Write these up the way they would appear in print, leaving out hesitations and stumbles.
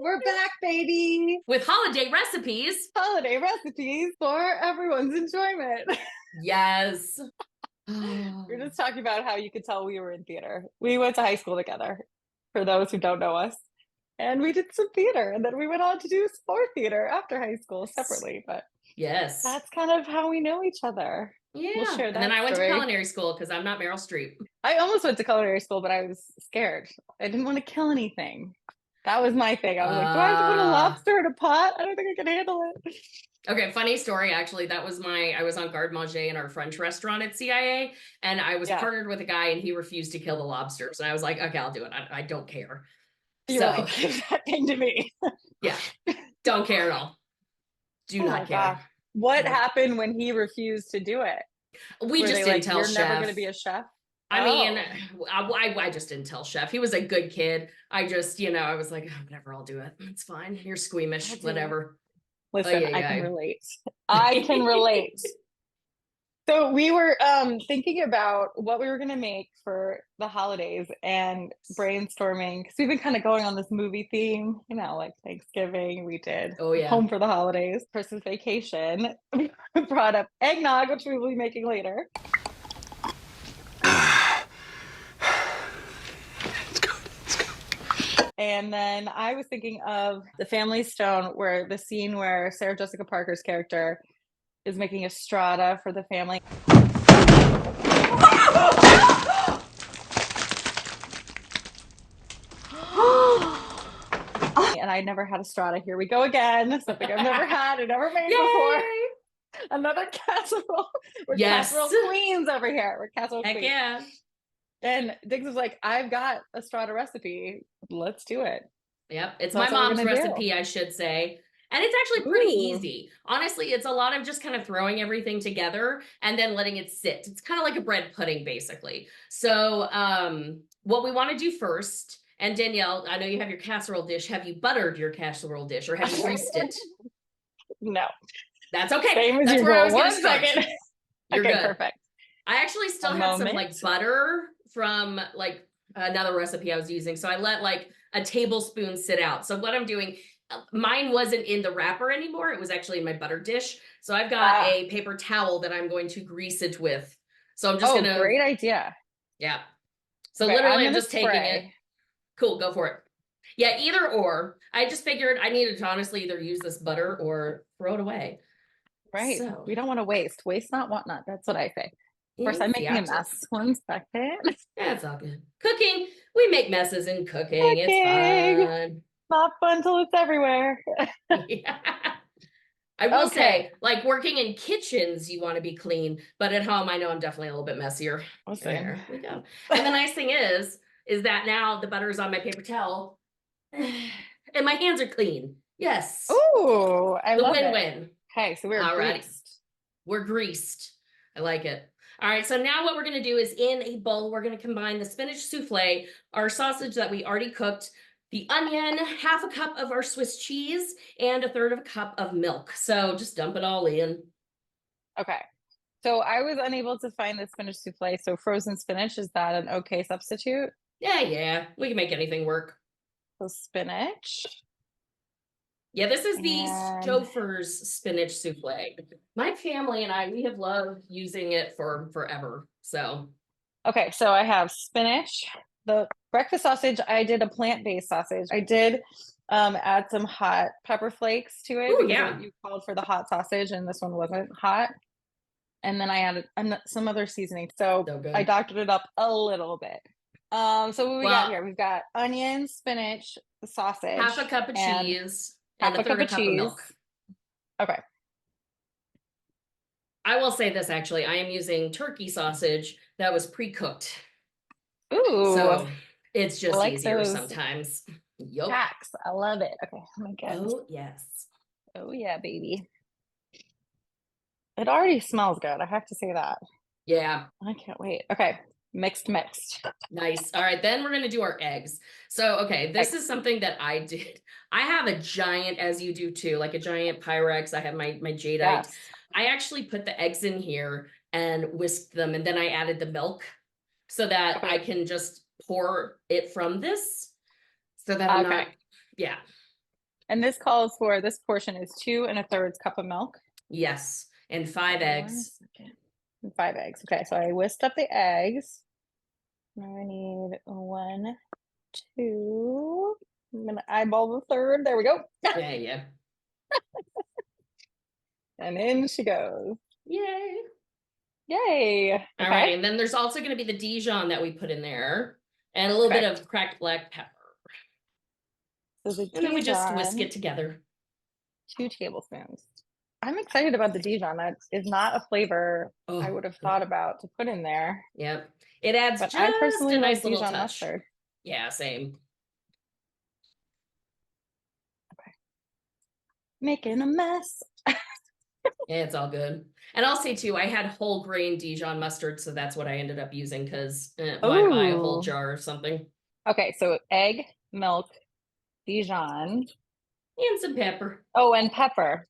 We're back, baby. With holiday recipes. Holiday recipes for everyone's enjoyment. Yes. We're just talking about how you could tell we were in theater. We went to high school together, for those who don't know us. And we did some theater, and then we went on to do some more theater after high school separately. But Yes. that's kind of how we know each other. We'll Yeah. share And that then I went to story. culinary school because I'm not Meryl Streep. I almost went to culinary school, but I was scared. I didn't want to kill anything. That was my thing. I was like, do I have to put a lobster in a pot? I don't think I can handle it. Okay, funny story, actually. That was I was on garde manger in our French restaurant at CIA, and I was partnered with a guy, and he refused to kill the lobsters. And I was like, okay, I'll do it. I don't care. You're like, give that thing to me. Yeah, don't care at all. Do not care. Gosh. What happened when he refused to do it? We just didn't tell You're chef. never going to be a chef? I mean, I just didn't tell chef. He was a good kid. I just, I was like, oh, whatever, I'll do it. It's fine. You're squeamish, whatever. Listen, I can relate. I can relate. So we were thinking about what we were going to make for the holidays and brainstorming because we've been kind of going on this movie theme, like Thanksgiving, we did Home for the Holidays, Christmas Vacation. We brought up eggnog, which we will be making later. And then I was thinking of The Family Stone, where the scene where Sarah Jessica Parker's character is making a strata for the family. And I never had a strata. Here we go again. Something I've never had and never made before. Another casserole. We're casserole queens over here. We're casserole queens. Yeah. And Diggs was like, I've got a strata recipe. Let's do it. Yep. It's my mom's recipe, I should say. And it's actually pretty easy. Honestly, it's a lot of just kind of throwing everything together and then letting it sit. It's kind of like a bread pudding, basically. So what we want to do first, and Danielle, I know you have your casserole dish. Have you buttered your casserole dish or have you greased it? No. That's okay. Same as That's usual. where I was going to to start. You're good. Perfect. I actually still have some butter from another recipe I was using. So I let a tablespoon sit out. So what I'm doing, mine wasn't in the wrapper anymore. It was actually in my butter dish. So I've got a paper towel that I'm going to grease it with. So I'm just going to. Great idea. Yeah. So literally I'm just taking it. Cool. Go for it. Yeah. Either or. I just figured I needed to honestly either use this butter or throw it away. Right. So, we don't want to waste. Waste not, want not. That's what I say. Of course, I'm making a mess. 1 second. That's all good. Cooking. We make messes in cooking. It's fun. Not fun till it's everywhere. Yeah. I will say, working in kitchens, you want to be clean, but at home, I know I'm definitely a little bit messier. There we go. And the nice thing is that now the butter is on my paper towel, and my hands are clean. Yes. Oh, I love it. The win-win. Okay, so we're greased. We're greased. I like it. All right, so now what we're going to do is in a bowl, we're going to combine the spinach souffle, our sausage that we already cooked, the onion, half a cup of our Swiss cheese, and a third of a cup of milk. So just dump it all in. Okay. So I was unable to find the spinach souffle. So frozen spinach, is that an okay substitute? Yeah. We can make anything work. So spinach. Yeah, this is the Stouffer's spinach souffle. My family and I, we have loved using it for forever. So. Okay, so I have spinach. The breakfast sausage, I did a plant-based sausage. I did add some hot pepper flakes to it. Oh, yeah. You called for the hot sausage and this one wasn't hot. And then I added some other seasoning. So I doctored it up a little bit. So what we got here? We've got onion, spinach, the sausage. Half a cup of cheese. And a third of cup of milk. Okay. I will say this, actually. I am using turkey sausage that was pre-cooked. Ooh. So it's just easier sometimes. Yup. Facts. I love it. Okay. Let me get. Oh, yes. Oh, yeah, baby. It already smells good. I have to say that. Yeah. I can't wait. Okay. Mixed. Nice. All right. Then we're going to do our eggs. So, okay. This is something that I did. I have a giant, as you do too, like a giant Pyrex. I have my jadeite. Yes. I actually put the eggs in here and whisked them. And then I added the milk so that I can just pour it from this so that I'm not, yeah. And this calls for, this portion is 2 1/3 cup of milk. Yes, and 5 eggs. 5 eggs. Okay, so I whisked up the eggs. Now I need 1, 2. I'm gonna eyeball the third. There we go. Yeah. And in she goes. Yay. Yay. Okay. All right, and then there's also going to be the Dijon that we put in there, and a little bit of cracked black pepper. So and then we just whisk it together. 2 tablespoons. I'm excited about the Dijon. That is not a flavor I would have thought about to put in there. Yep. It adds but just I personally a nice like little Dijon touch. mustard. Yeah, same. Okay. Making a mess. Yeah, it's all good. And I'll say too, I had whole grain Dijon mustard, so that's what I ended up using because why buy a whole jar or something? Okay, so egg, milk, Dijon. And some pepper. Oh, and pepper.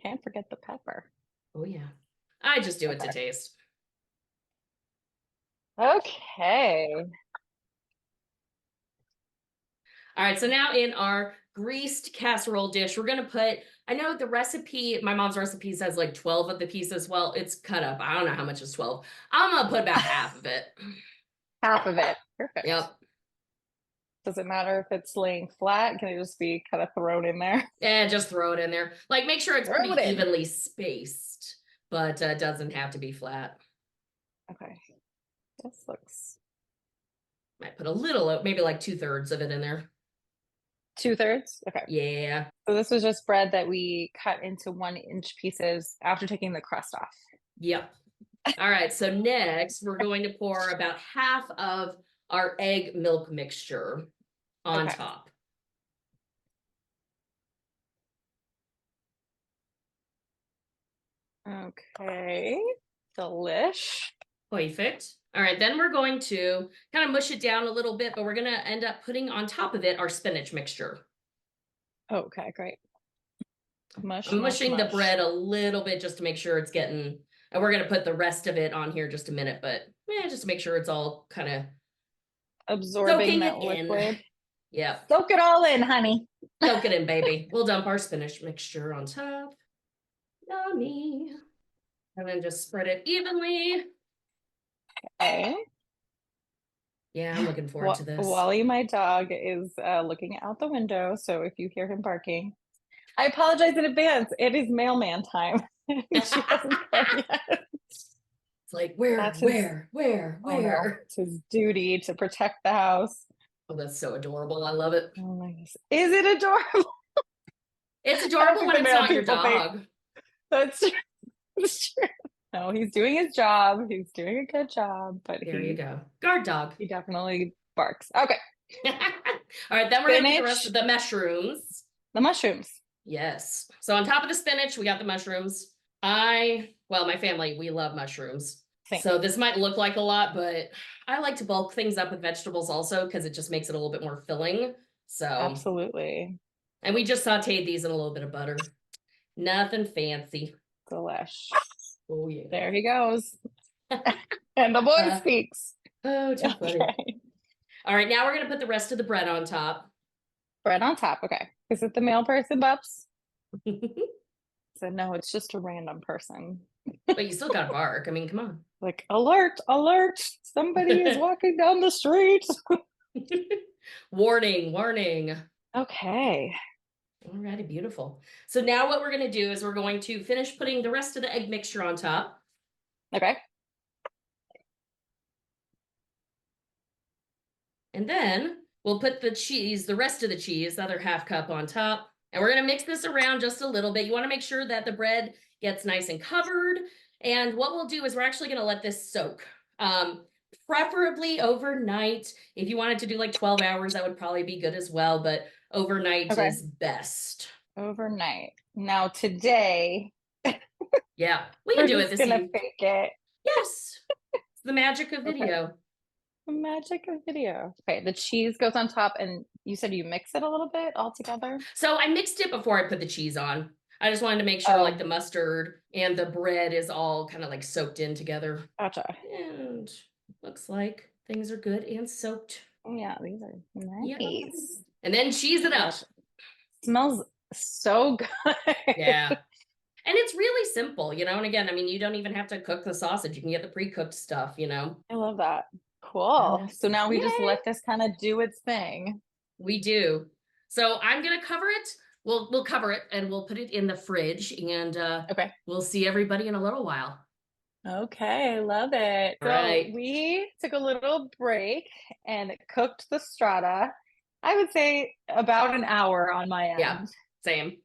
Can't forget the pepper. Oh, yeah. I just do it to taste. Okay. All right, so now in our greased casserole dish, we're going to put, I know the recipe, my mom's recipe says like 12 of the pieces. Well, it's cut up. I don't know how much is 12. I'm going to put about half of it. Half of it. Perfect. Yep. Does it matter if it's laying flat? Can it just be kind of thrown in there? Yeah, just throw it in there. Like, make sure it's pretty evenly spaced, but it doesn't have to be flat. Okay. This looks... Might put a little, maybe like 2/3 of it in there. 2/3? Okay. Yeah. So this was just bread that we cut into 1-inch pieces after taking the crust off. Yep. All right, so next we're going to pour about half of our egg milk mixture on top. Okay. Delish. Perfect. All right, then we're going to kind of mush it down a little bit, but we're going to end up putting on top of it our spinach mixture. Okay, great. I'm mushing the bread a little bit just to make sure it's getting, and we're going to put the rest of it on here just a minute, but yeah, just to make sure it's all kind of absorbing that liquid. Yeah. Soak it all in, honey. Soak it in, baby. We'll dump our spinach mixture on top. Yummy. And then just spread it evenly. Okay. Yeah, I'm looking forward to this. Wally, my dog, is looking out the window, so if you hear him barking, I apologize in advance. It is mailman time. She hasn't come yet. It's like, where? Oh, no. It's his duty to protect the house. Oh, that's so adorable. I love it. Oh my goodness. Is it adorable? It's adorable when it's not your dog. That's true. No, he's doing his job. He's doing a good job, but there you go. Guard dog. He definitely barks. Okay. All right, then we're going to put the rest of the mushrooms. The mushrooms. Yes. So on top of the spinach, we got the mushrooms. My family, we love mushrooms. Same. So this might look like a lot, but I like to bulk things up with vegetables also because it just makes it a little bit more filling. So absolutely. And we just sauteed these in a little bit of butter. Nothing fancy. Delish. Oh, yeah. There he goes. And the boy speaks. Oh, too funny. All right, now we're going to put the rest of the bread on top. Bread on top, okay. Is it the male person, Bubs? So no, it's just a random person. But you still got to bark. I mean, come on. Like, alert, alert. Somebody is walking down the street. Warning, warning. Okay. Alrighty, beautiful. So now what we're going to do is we're going to finish putting the rest of the egg mixture on top. Okay. And then we'll put the cheese, the rest of the cheese, the other half cup on top. And we're going to mix this around just a little bit. You want to make sure that the bread gets nice and covered. And what we'll do is we're actually going to let this soak. Preferably overnight. If you wanted to do like 12 hours, that would probably be good as well. But overnight is best. Overnight. Now today. Yeah, we can do it this evening. Fake it. Yes. It's the magic of video. The magic of video. Okay, the cheese goes on top, and you said you mix it a little bit all together? So I mixed it before I put the cheese on. I just wanted to make sure like the mustard and the bread is all kind of like soaked in together. Gotcha. And looks like things are good and soaked. Yeah, these are nice. Yep. And then cheese it up. Smells so good. Yeah. And it's really simple, you know, and again, I mean, you don't even have to cook the sausage. You can get the pre-cooked stuff, you know. I love that. Cool. So now we just Yay, let this kind of do its thing. we do. So I'm gonna cover it. We'll cover it and we'll put it in the fridge and Okay. we'll see everybody in a little while. Okay, love it. All So right. we took a little break and cooked the strata. I would say about an hour on my Yeah, end. same.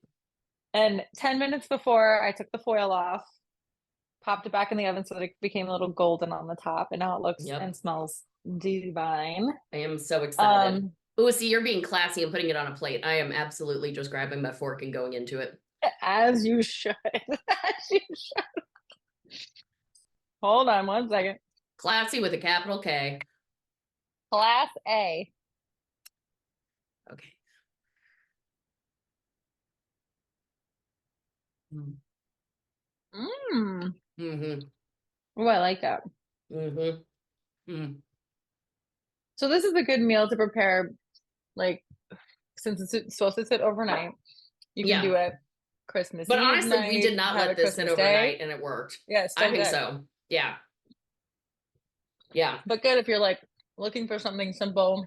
And 10 minutes before I took the foil off, popped it back in the oven so that it became a little golden on the top. And now it looks Yep. and smells divine. I am so excited. Um, Oh, see, you're being classy and putting it on a plate. I am absolutely just grabbing my fork and going into it. as you should. As you should. Hold on one second. Classy with a capital K. Class A. Okay. Mm. Mmm. Mm-hmm. Oh, I like that. Mm-hmm. Mm. So this is a good meal to prepare, like, since it's supposed to sit overnight. You can Yeah. do it Christmas But Eve honestly, we did night, not have let it this sit Christmas Day. overnight and it worked. Yeah, it's I still think good. so. Yeah. Yeah. But good if you're like looking for something simple.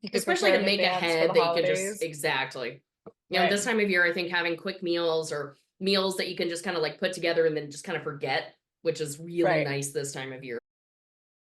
You could Especially prepare to in make advance for ahead the that you can just holidays. exactly. You know, Right. this time of year, I think having quick meals or meals that you can just kind of like put together and then just kind of forget, which is really Right. nice this time of year.